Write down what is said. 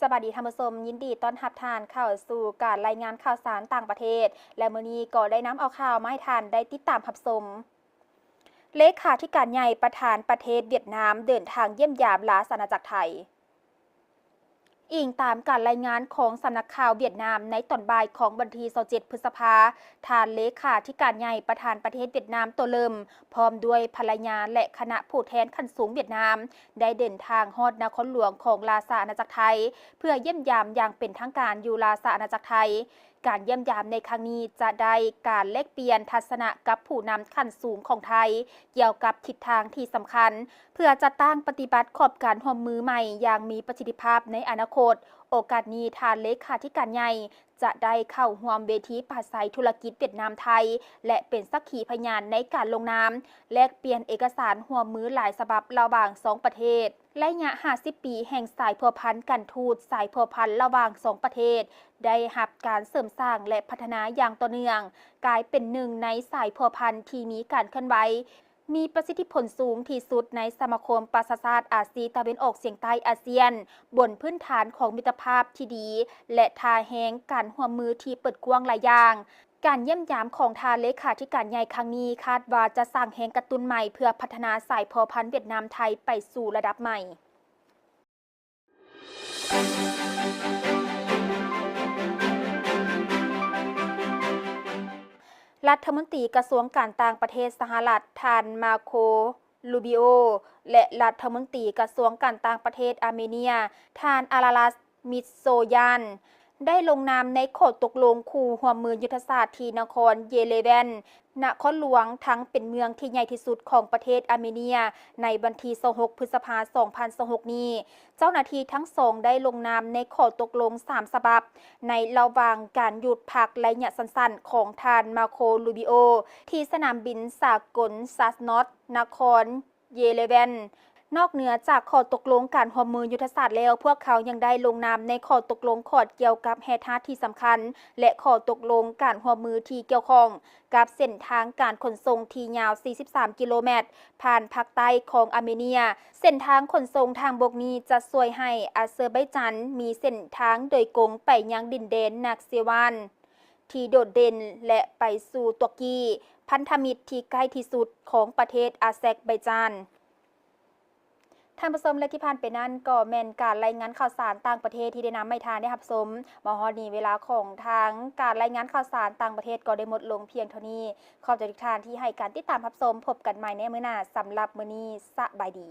สวัสดีท่านผู้ชมยินดีต้อนรับท่านเข้าสู่การรายงานข่าวสารต่างประเทศและมื้อนี้ก็ได้นำเอาข่าวมาให้ท่านได้ติดตามรับชมเลขาธิการใหญ่ประธานประเทศเวียดนามเดินทางเยี่ยมยามราชอาณาจักรไทยอิงตามการรายงานของสำนักข่าวเวียดนามในตอนบ่ายของวันที่27พฤษภาทานเลขาธิการใหญ่ประธานประเทศเวียดนามตัวเริ่มพร้อมด้วยภรรยาและคณะผู้แทนขั้นสูงเวียดนามได้เดินทางฮอดนครหลวงของราชอาณาจักรไทยเพื่อเยี่ยมยามอย่างเป็นทางการอยู่ราชอาณาจักรไทยการเยี่ยมยามในครั้งนี้จะได้การแลกเปลี่ยนทัศนะกับผู้นำขั้นสูงของไทยเกี่ยวกับทิศทางที่สำคัญเพื่อจะตั้งปฏิบัติขอบการร่วมมือใหม่อย่างมีประสิทธิภาพในอนาคตโอกาสนี้ทานเลขาธิการใหญ่จะได้เข้าร่วมเวทีปราศัยธุรกิจเวียดนามไทยและเป็นสักขีพยานในการลงนามแลกเปลี่ยนเอกสารร่วมมือหลายฉบับระหว่าง2ประเทศระยะ50ปีแห่งสายพัวพันกันทูตสายพัวพันระหว่าง2ประเทศได้รับการเสริมสร้างและพัฒนาอย่างต่อเนื่องกลายเป็นหนึ่งในสายพัวพันที่มีการเคลื่อนไหวมีประสิทธิผลสูงที่สุดในสมาคมประชาชาติอาซีตะวันออกเฉียงใต้อาเซียนบนพื้นฐานของมิตรภาพที่ดีและทาแหงการร่วมมือที่เปิดกว้างหลายอย่างการเยี่ยมยามของทานเลขาธิการใหญ่ครั้งนี้คาดว่าจะสร้างแหงกระตุ้นใหม่เพื่อพัฒนาสายพัวพันธุ์เวียดนามไทยไปสู่ระดับใหม่รัฐมนตรีกระทรวงการต่างประเทศสหรัฐท่านมาโคลูบิโอและรัฐมนตรีกระทรวงการต่างประเทศอาร์เมเนียท่านอาราลัสมิโซยันได้ลงนามในข้อตกลงคู่ร่วมมือยุทธศาสตร์ที่นครเยเลเวนนครหลวงทั้งเป็นเมืองที่ใหญ่ที่สุดของประเทศอาร์เมเนียในวันที่26พฤษภาคม2026นี้เจ้าหน้าที่ทั้งสองได้ลงนามในข้อตกลง3ฉบับในระหว่างการหยุดพักระยะสั้นๆของท่านมาโคลูบิโอที่สนามบินสากลซัสนอตนครเยเลเวนนอกเหนือจากข้อตกลงการร่วมมือยุทธศาสตร์แล้วพวกเขายังได้ลงนามในข้อตกลงขอดเกี่ยวกับแฮทาที่สำคัญและข้อตกลงการร่วมมือที่เกี่ยวข้องกับเส้นทางการขนส่งที่ยาว43กิโลเมตรผ่านภาคใต้ของอาร์เมเนียเส้นทางขนส่งทางบกนี้จะช่วยให้อาเซอร์ไบจานมีเส้นทางโดยตรงไปยังดินแดนนักเซวานที่โดดเด่นและไปสู่ตุรกีพันธมิตรที่ใกล้ที่สุดของประเทศอาเซอร์ไบจานท่านผู้ชมและที่ผ่านไปนั้นก็แม่นการรายงานข่าวสารต่างประเทศที่ได้นำไม่ทานได้รับชมมาฮอดนี้เวลาของทางการรายงานข่าวสารต่างประเทศก็ได้หมดลงเพียงเท่านี้ขอบใจทุกท่านที่ให้การติดตามรับชมพบกันใหม่ในมื้อหน้าสำหรับมื้อนี้สบายดี